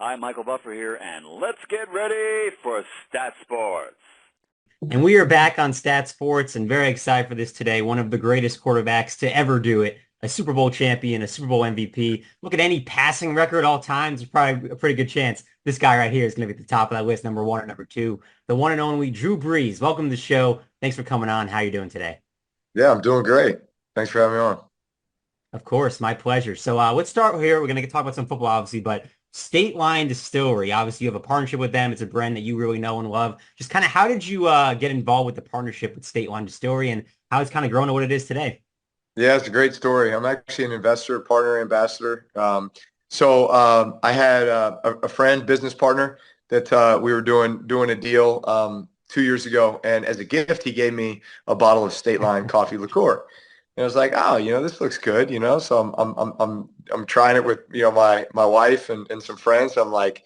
Hi, Michael Buffer here, and let's get ready for Stat Sports. And we are back on Stat Sports and very excited for this today. One of the greatest quarterbacks to ever do it, a Super Bowl champion, a Super Bowl MVP. Look at any passing record all time. There's probably a pretty good chance this guy right here is going to be at the top of that list, number one or number two. The one and only Drew Brees. Welcome to the show. Thanks for coming on. How you doing today? Yeah, I'm doing great. Thanks for having me on. Of course, my pleasure. So let's start here. We're going to talk about some football, obviously, but State Line Distillery, obviously you have a partnership with them. It's a brand that you really know and love. Just kind of how did you get involved with the partnership with State Line Distillery and how it's kind of grown to what it is today? Yeah, it's a great story. I'm actually an investor, partner, ambassador. I had a friend, business partner that we were doing a deal 2 years ago, and as a gift, he gave me a bottle of State Line coffee liqueur. And I was like, oh, this looks good, So I'm trying it with my wife and some friends. I'm like,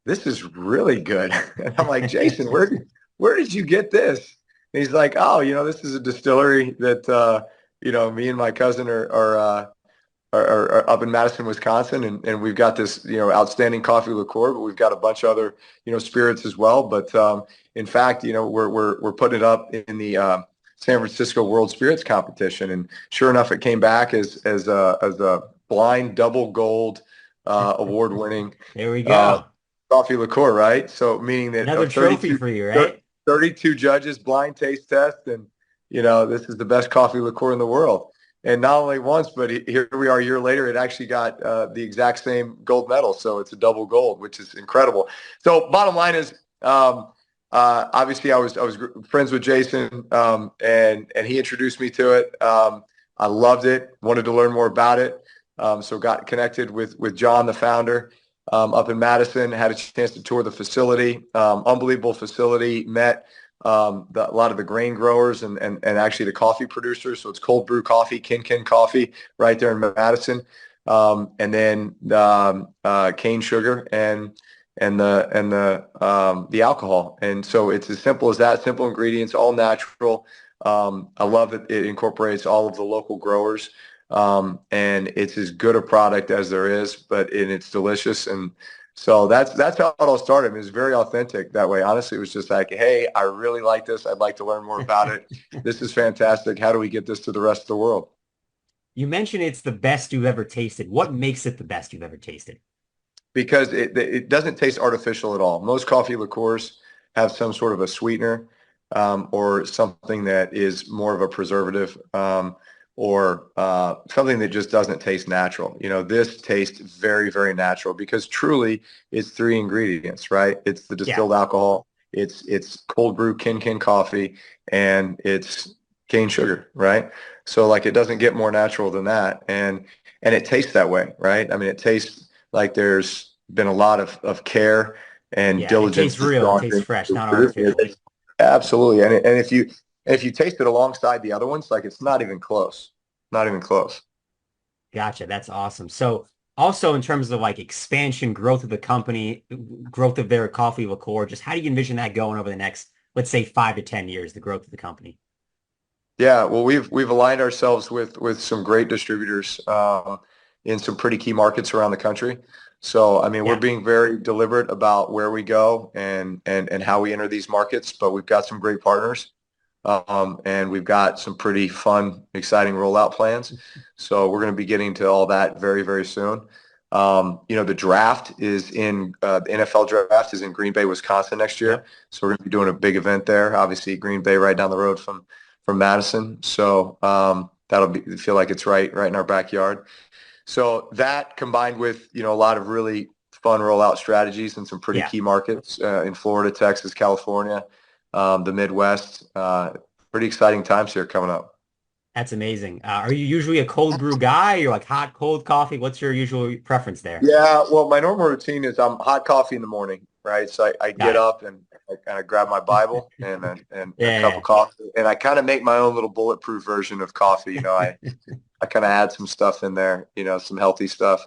this is really good. And I'm like, Jason, where did you get this? And he's like, oh, this is a distillery that me and my cousin are up in Madison, Wisconsin, and we've got this outstanding coffee liqueur, but we've got a bunch of other spirits as well. But in fact, we're putting it up in the San Francisco World Spirits Competition, and sure enough, it came back as a blind double gold award winning There we go. coffee liqueur, right? So meaning that Another trophy for you, right? 32 judges, blind taste test, and this is the best coffee liqueur in the world. And not only once, but here we are a year later, it actually got the exact same gold medal. So it's a double gold, which is incredible. So bottom line is, obviously I was friends with Jason, and he introduced me to it. I loved it, wanted to learn more about it. So got connected with John, the founder, up in Madison, had a chance to tour the facility, unbelievable facility, met a lot of the grain growers and actually the coffee producers. So it's cold brew coffee, Kin coffee right there in Madison. And then cane sugar and the alcohol. And so it's as simple as that, simple ingredients, all natural. I love that it incorporates all of the local growers. And it's as good a product as there is, and it's delicious. And so that's how it all started. It was very authentic that way. Honestly, it was just like, hey, I really like this. I'd like to learn more about it. This is fantastic. How do we get this to the rest of the world? You mentioned it's the best you've ever tasted. What makes it the best you've ever tasted? Because it doesn't taste artificial at all. Most coffee liqueurs have some sort of a sweetener, or something that is more of a preservative, or something that just doesn't taste natural. This tastes very, very natural because truly it's three ingredients, right? It's the Yeah. distilled alcohol, it's cold brew Kin coffee, and it's cane sugar, right? So like it doesn't get more natural than that. And it tastes that way, right? I mean, it tastes like there's been a lot of care and Yeah. It tastes diligence that's real. It gone tastes fresh, into not producing artificial. it. Absolutely. And if you taste it alongside the other ones, like it's not even close. Not even close. Gotcha. That's awesome. So also in terms of like expansion, growth of the company, growth of their coffee liqueur, just how do you envision that going over the next, let's say 5 to 10 years, the growth of the company? Yeah, well, we've aligned ourselves with some great distributors, in some pretty key markets around the country. So, I mean, we're Yeah. being very deliberate about where we go and how we enter these markets, but we've got some great partners, and we've got some pretty fun, exciting rollout plans. So we're going to be getting to all that very, very soon. The draft is the NFL draft is in Green Bay, Wisconsin next year. Yep. So we're going to be doing a big event there. Obviously, Green Bay right down the road from Madison. So feel like it's right in our backyard. So that combined with, a lot of really fun rollout strategies in some pretty Yeah. key markets, in Florida, Texas, California, the Midwest. Pretty exciting times here coming up. That's amazing. Are you usually a cold brew guy? You're like hot, cold coffee? What's your usual preference there? Yeah, well, my normal routine is I'm hot coffee in the morning, right? So I get Got up and I kind of grab my Bible and a cup of it. coffee, and I kind of make my own little bulletproof version of coffee. I kind of add some stuff in there, some healthy stuff.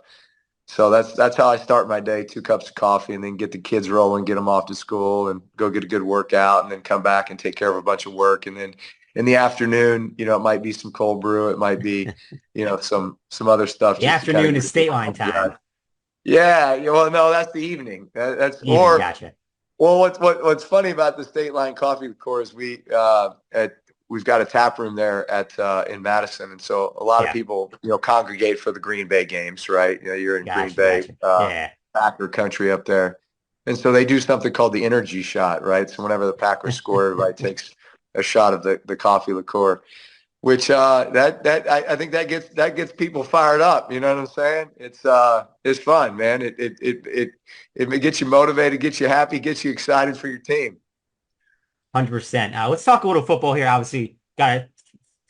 So that's how I start my day, 2 cups of coffee, and then get the kids rolling, get them off to school, and go get a good workout, and then come back and take care of a bunch of work. And then in the afternoon, it might be some cold brew. It might be, some other stuff The just to kind of afternoon get is it state line off the time. Yeah, well, no, that's the evening. That's Evening, gotcha. well, what's funny about the State Line Coffee, of course, we've got a tap room there at in Madison, and so a lot of Yeah, people congregate for the Green Bay games, right? You're in Green gotcha, Bay, gotcha. Yeah. Packer country up there, and so they do something called the energy shot, right? So whenever the Packers score, everybody takes a shot of the coffee liqueur, which I think that gets people fired up. You know what I'm saying? It's fun, man. It gets you motivated, gets you happy, gets you excited for your team. 100%. Let's talk a little football here. Obviously, got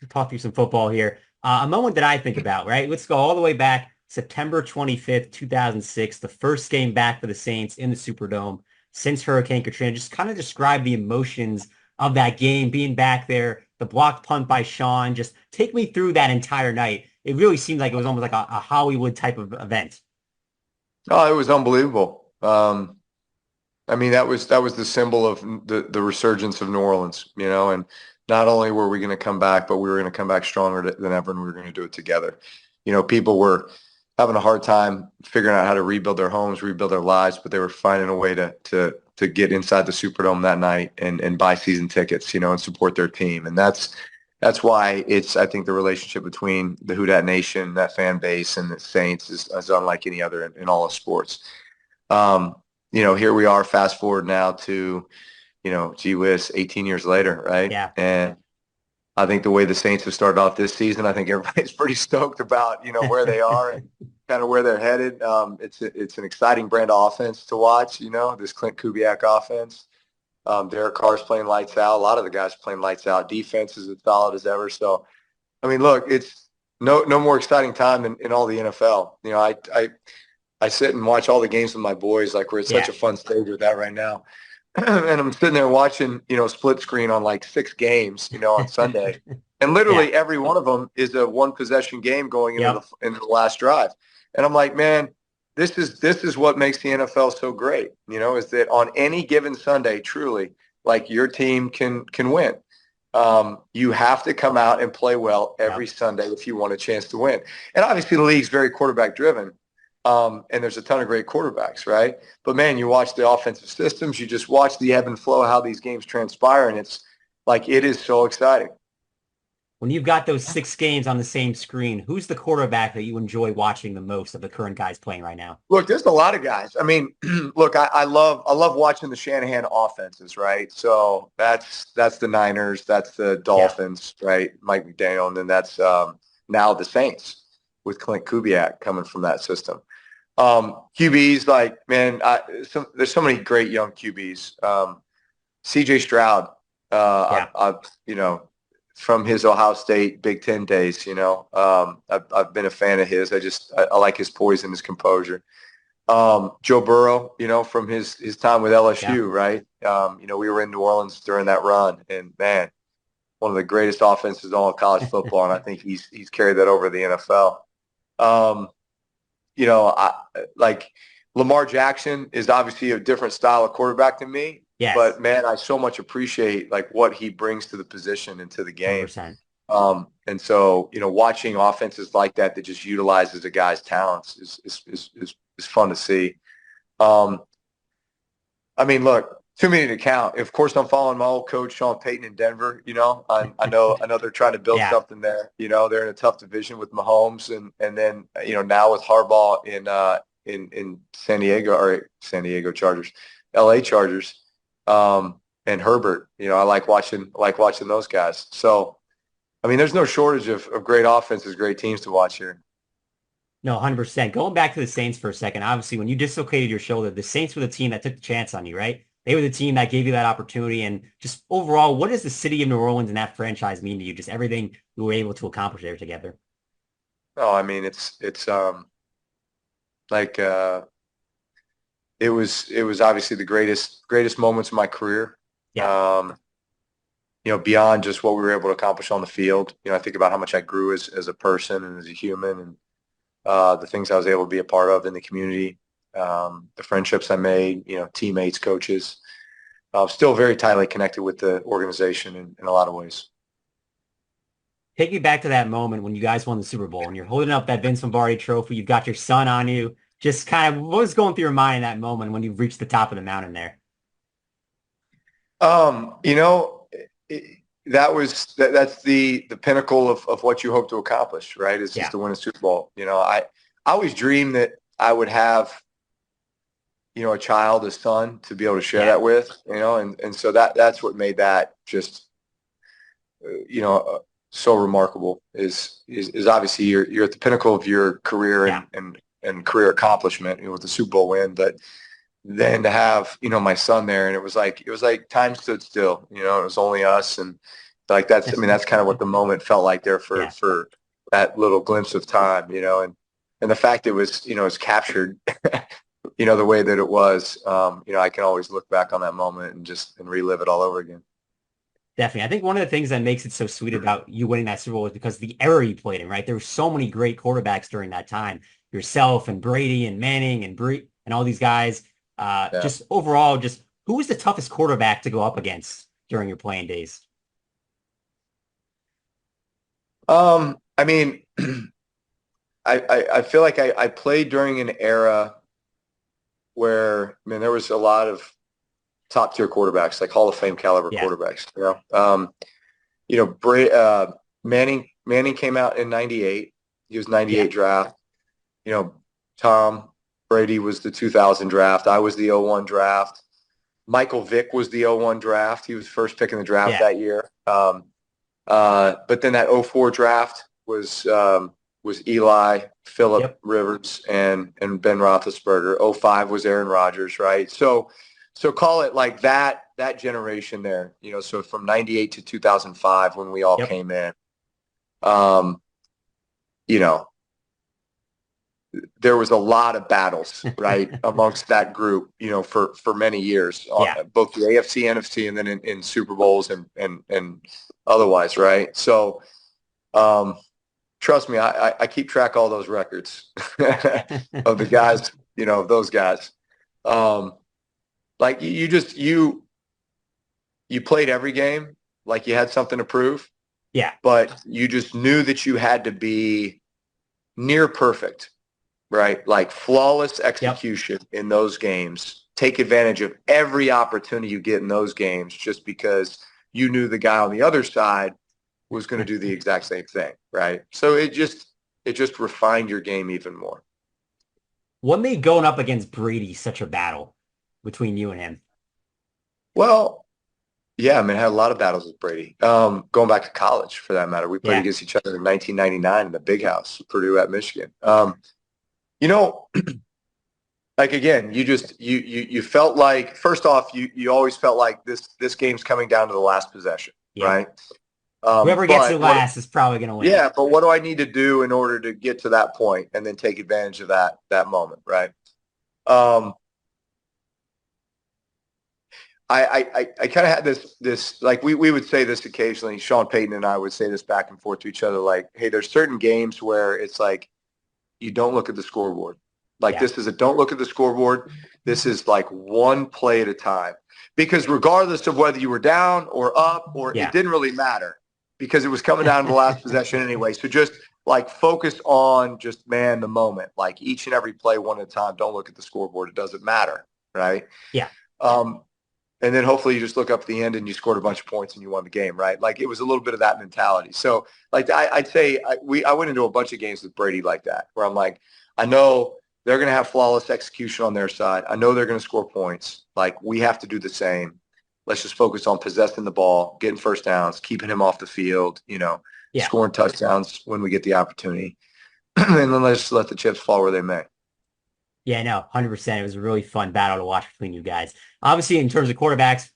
to talk through some football here. A moment that I think about, right? Let's go all the way back, September 25th, 2006, the first game back for the Saints in the Superdome since Hurricane Katrina. Just kind of describe the emotions of that game, being back there, the blocked punt by Sean. Just take me through that entire night. It really seemed like it was almost like a Hollywood type of event. Oh, it was unbelievable. I mean, that was the symbol of the resurgence of New Orleans, and not only were we going to come back, but we were going to come back stronger than ever, and we were going to do it together. People were having a hard time figuring out how to rebuild their homes, rebuild their lives, but they were finding a way to get inside the Superdome that night and buy season tickets, and support their team. And that's why I think the relationship between the Who Dat Nation, that fan base, and the Saints is unlike any other in all of sports. Um, Here we are, fast forward now to, gee whiz, 18 years later, right? Yeah. And I think the way the Saints have started off this season, I think everybody's pretty stoked about, where they are and kind of where they're headed. It's an exciting brand of offense to watch, this Clint Kubiak offense. Derek Carr's playing lights out. A lot of the guys playing lights out. Defense is as solid as ever. So, I mean, look, it's no more exciting time in all the NFL. I sit and watch all the games with my boys. Like we're at such Yeah. a fun stage with that right now. And I'm sitting there watching, split screen on like 6 games, on Sunday. And Yeah. literally every one of them is a one possession game going Yep. into the last drive. And I'm like, man, this is what makes the NFL so great, is that on any given Sunday, truly, like your team can win. You have to come out and play well every Yep. Sunday if you want a chance to win. And obviously the league's very quarterback driven. And there's a ton of great quarterbacks, right? But man, you watch the offensive systems, you just watch the ebb and flow of how these games transpire, and it's like it is so exciting. When you've got those 6 games on the same screen, who's the quarterback that you enjoy watching the most of the current guys playing right now? Look, there's a lot of guys. I mean, look, I love watching the Shanahan offenses, right? So that's the Niners, that's the Yeah. Dolphins, right? Mike McDaniel, and then that's now the Saints with Clint Kubiak coming from that system. QBs, like, man, there's so many great young QBs. CJ Stroud, Yeah. from his Ohio State Big Ten days, I've been a fan of his. I like his poise and his composure. Joe Burrow, from his time with Yeah. LSU, right? We were in New Orleans during that run, and man, one of the greatest offenses in all of college football, and I think he's carried that over the NFL. Um, like Lamar Jackson is obviously a different style of quarterback than me, Yes. but man, I so much appreciate like what he brings to the position and to the game. 100%. And so, watching offenses like that just utilizes a guy's talents is fun to see. Um, I mean, look, too many to count. Of course, I'm following my old coach, Sean Payton in Denver. I know they're trying to build Yeah. something there. They're in a tough division with Mahomes, and then now with Harbaugh in San Diego Chargers, L.A. Chargers, and Herbert. I like watching those guys. So, I mean, there's no shortage of great offenses, great teams to watch here. No, 100%. Going back to the Saints for a second, obviously, when you dislocated your shoulder, the Saints were the team that took the chance on you, right? They were the team that gave you that opportunity. And just overall, what does the city of New Orleans and that franchise mean to you? Just everything you were able to accomplish there together. No, I mean it's like it was obviously the greatest moments of my career. Yeah. Um, beyond just what we were able to accomplish on the field. I think about how much I grew as a person and as a human, and the things I was able to be a part of in the community, the friendships I made, teammates, coaches. Still very tightly connected with the organization in a lot of ways. Take me back to that moment when you guys won the Super Bowl and you're holding up that Vince Lombardi trophy. You've got your son on you. Just kind of what was going through your mind in that moment when you reached the top of the mountain there? You know, that's the pinnacle of what you hope to accomplish, right? Is just Yeah. to win a Super Bowl. You know, I always dreamed that I would have, you know, a child, a son to be able to share Yeah. that with, you know, and so that's what made that just, you know, so remarkable is obviously you're at the pinnacle of your career Yeah. and career accomplishment, you know, with the Super Bowl win, but then to have, you know, my son there, and it was like time stood still, you know, it was only us, and like that's, I mean, that's kind of what the moment felt like there Yeah. for that little glimpse of time, you know, and the fact it was, you know, it's captured, you know, the way that it was, you know, I can always look back on that moment and just and relive it all over again. Definitely. I think one of the things that makes it so sweet about you winning that Super Bowl is because the era you played in, right? There were so many great quarterbacks during that time. Yourself and Brady and Manning and and all these guys. Yeah. Just overall, just who was the toughest quarterback to go up against during your playing days? I mean, I feel like I played during an era where, I mean, there was a lot of top tier quarterbacks, like Hall of Fame caliber Yeah. quarterbacks, you know, Manning came out in 98. He was Yeah. 98 draft. You know, Tom Brady was the 2000 draft. I was the '01 draft. Michael Vick was the '01 draft. He was first pick in the draft Yeah. that year. But then that '04 draft was Eli, Phillip Yep. Rivers, and Ben Roethlisberger. '05 was Aaron Rodgers, right? So call it like that generation there. You know, so from '98 to 2005 when we all Yep. came in. Um, you know, there was a lot of battles, right, amongst that group, you know, for many years, Yeah. both the AFC, NFC, and then in Super Bowls and otherwise, right? So, trust me, I keep track of all those records of the guys, you know, of those guys. Um, like you played every game like you had something to prove, Yeah. but you just knew that you had to be near perfect, right? Like flawless Yep. execution in those games. Take advantage of every opportunity you get in those games just because you knew the guy on the other side was going to do the exact same thing, right? So it just refined your game even more. What made going up against Brady such a battle between you and him? Well, yeah, I mean, I had a lot of battles with Brady. Going back to college, for that matter, we played Yeah. against each other in 1999 in the Big House, Purdue at Michigan. You know, like again, you felt like first off, you always felt like this game's coming down to the last possession, Yep. right? Whoever gets it But what last is probably going to win. yeah, but what do I need to do in order to get to that point and then take advantage of that moment, right? Um, I kind of had this like we would say this occasionally. Sean Payton and I would say this back and forth to each other, like, hey, there's certain games where it's like you don't look at the scoreboard. Like Yeah. this is a don't look at the scoreboard. This is like one play at a time. Because regardless of whether you were down or up or it Yeah. didn't really matter because it was coming down to the last possession anyway. So just like focus on just man the moment. Like each and every play one at a time. Don't look at the scoreboard. It doesn't matter. Right. Yeah. Um, and then hopefully you just look up at the end and you scored a bunch of points and you won the game, right? Like it was a little bit of that mentality. So like I'd say I went into a bunch of games with Brady like that, where I'm like, I know they're going to have flawless execution on their side. I know they're going to score points. Like we have to do the same. Let's just focus on possessing the ball, getting first downs, keeping him off the field, you know, Yeah. scoring touchdowns when we get the opportunity. And then let's just let the chips fall where they may. Yeah, no, 100%. It was a really fun battle to watch between you guys. Obviously, in terms of quarterbacks,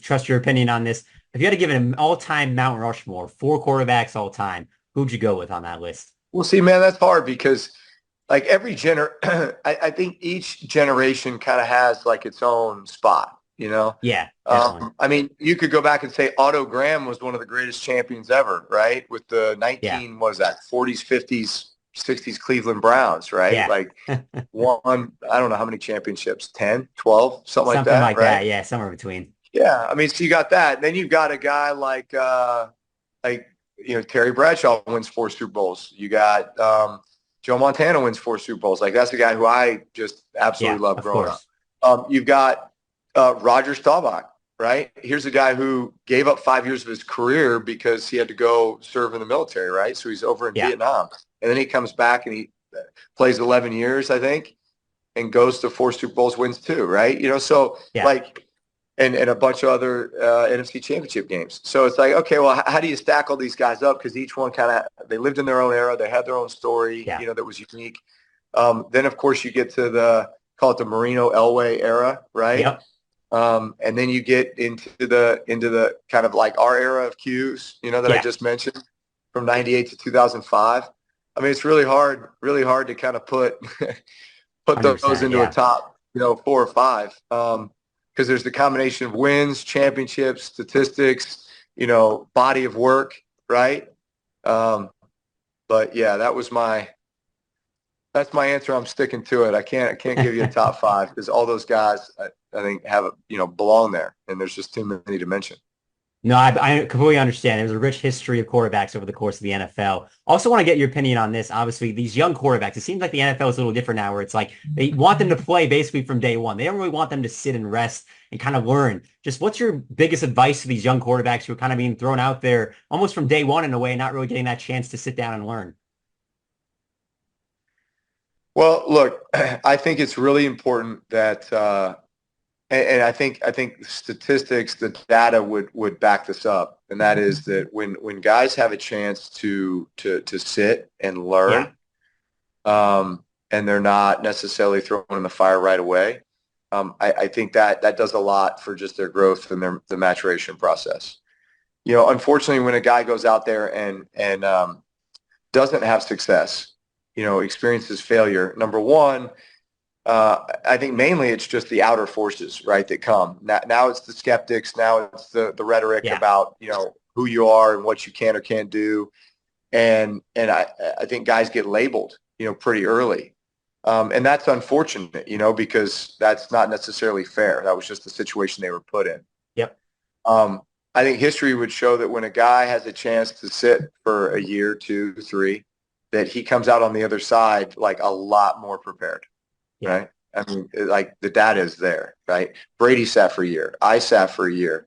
trust your opinion on this. If you had to give it an all-time Mount Rushmore, four quarterbacks all time, who'd you go with on that list? Well, see, man, that's hard because like I think each generation kind of has like its own spot, you know? Yeah, definitely. I mean, you could go back and say Otto Graham was one of the greatest champions ever, right? With the Yeah, 19, what was that, 40s, 50s, 60s Cleveland Browns, right? yeah, Like won, I don't know how many championships, 10, 12, something like something that, like right? that. Yeah, somewhere between. Yeah. I mean, so you got that. And then you've got a guy like, you know, Terry Bradshaw wins 4 Super Bowls. You got, Joe Montana wins 4 Super Bowls. Like, that's a guy who I just Yeah, absolutely love of growing course. up. You've got Roger Staubach, right? Here's a guy who gave up 5 years of his career because he had to go serve in the military, right? So he's over in Yeah, Vietnam. And then he comes back and he plays 11 years, I think, and goes to 4 Super Bowls, wins 2, right? So yeah, like, and a bunch of other NFC Championship games. So it's like, okay, well, how do you stack all these guys up? Because each one kind of, they lived in their own era. They had their own story, yeah, that was unique. Then, of course, you get to call it the Marino Elway era, right? yep, And then you get into the kind of like our era of Qs, that I yeah. just mentioned from 98 to 2005. I mean, it's really hard to kind of put put those 100%. into a Yeah. top, 4 or 5. Because there's the combination of wins, championships, statistics, body of work, right? Um, but yeah, that's my answer. I'm sticking to it. I can't give you a top 5 because all those guys I think have belong there, and there's just too many to mention. No, I completely understand. There's a rich history of quarterbacks over the course of the NFL. Also want to get your opinion on this. Obviously, these young quarterbacks, it seems like the NFL is a little different now where it's like they want them to play basically from day one. They don't really want them to sit and rest and kind of learn. Just what's your biggest advice to these young quarterbacks who are kind of being thrown out there almost from day one in a way, not really getting that chance to sit down and learn? Well, look, I think it's really important that and I think statistics, the data would back this up, and that is that when guys have a chance to sit and Yeah, learn, and they're not necessarily thrown in the fire right away, I think that does a lot for just their growth and the maturation process. Unfortunately, when a guy goes out there and doesn't have success, experiences failure. Number one, I think mainly it's just the outer forces, right, that come. Now it's the skeptics. Now it's the rhetoric yeah, about, who you are and what you can or can't do. And I think guys get labeled, pretty early. And that's unfortunate, because that's not necessarily fair. That was just the situation they were put in. yep, Um, I think history would show that when a guy has a chance to sit for a year, 2, 3, that he comes out on the other side like a lot more prepared, yeah, right? I mean, like the data is there, right? Brady sat for a year. I sat for a year.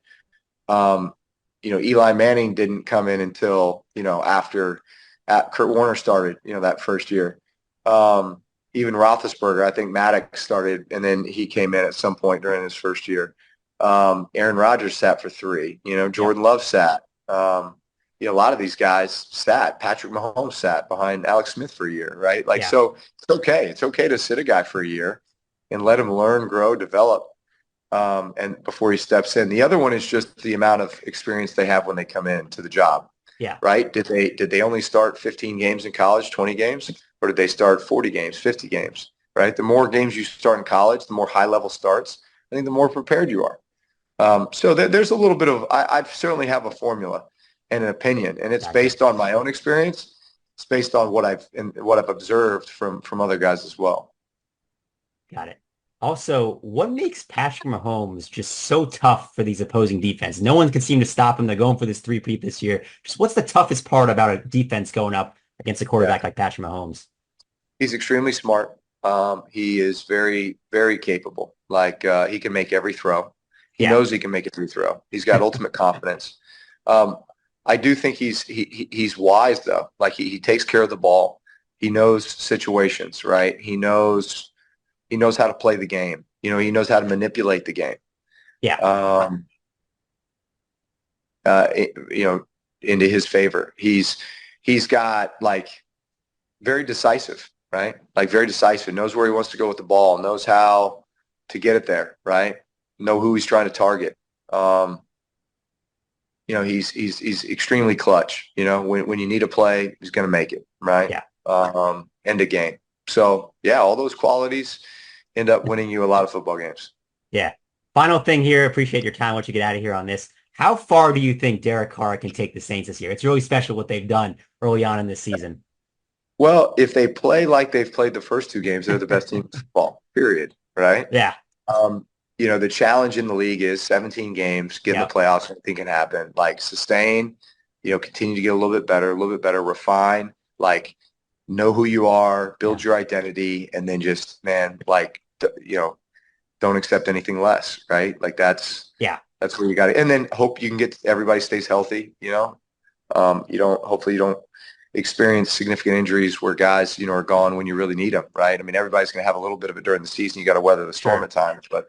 Um, Eli Manning didn't come in until, after Kurt Warner started, that first year. Even Roethlisberger, I think Maddox started, and then he came in at some point during his first year. Aaron Rodgers sat for 3. yep, Jordan Love sat. A lot of these guys sat. Patrick Mahomes sat behind Alex Smith for a year, right? Like, yeah, so it's okay. It's okay to sit a guy for a year and let him learn, grow, develop, and before he steps in. The other one is just the amount of experience they have when they come in to the job, yeah, right? Did they only start 15 games in college, 20 games, or did they start 40 games, 50 games, right? The more games you start in college, the more high level starts, I think the more prepared you are. So there's a little bit of, I certainly have a formula and an opinion, and it's gotcha. based on my own experience. It's based on what I've observed from other guys as well. Got it. Also, what makes Patrick Mahomes just so tough for these opposing defense? No one can seem to stop him. They're going for this three-peat this year. Just what's the toughest part about a defense going up against a Yeah, quarterback like Patrick Mahomes? he's extremely smart. He is very, very capable. Like, he can make every throw. He Yeah, knows he can make every throw. He's got ultimate confidence. Um, I do think he's wise though. Like, he takes care of the ball. He knows situations, right? He knows how to play the game. He knows how to manipulate the game. yeah, Um, into his favor. He's got like very decisive, right? Like very decisive, knows where he wants to go with the ball, knows how to get it there, right? Know who he's trying to target. Um, he's extremely clutch. When you need a play, he's going to make it, right? yeah, End of game. So yeah, all those qualities end up winning you a lot of football games. yeah. Final thing here. Appreciate your time. Let you get out of here on this. How far do you think Derek Carr can take the Saints this year? It's really special what they've done early on in this season. Well, if they play like they've played the first 2 games, they're the best team in football, period, right? Yeah, Um, the challenge in the league is 17 games, get in the yeah, playoffs, anything can happen. Like, sustain, continue to get a little bit better, refine. Like, know who you are, build your identity, and then just, man, like, don't accept anything less, right? Like that's where you got to, and then hope you can everybody stays healthy, hopefully you don't experience significant injuries where guys, are gone when you really need them, right? I mean, everybody's going to have a little bit of it during the season. You got to weather the storm at times, but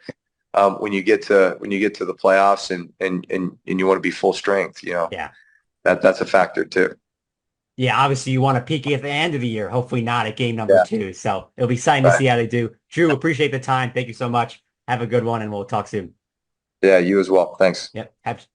when you get to the playoffs and you want to be full strength, that's a factor too. Yeah, obviously you want to peak at the end of the year, hopefully not at game number Yeah. 2. So it'll be exciting to see how they do. Drew, appreciate the time. Thank you so much. Have a good one, and we'll talk soon. Yeah, you as well. Thanks. Yep.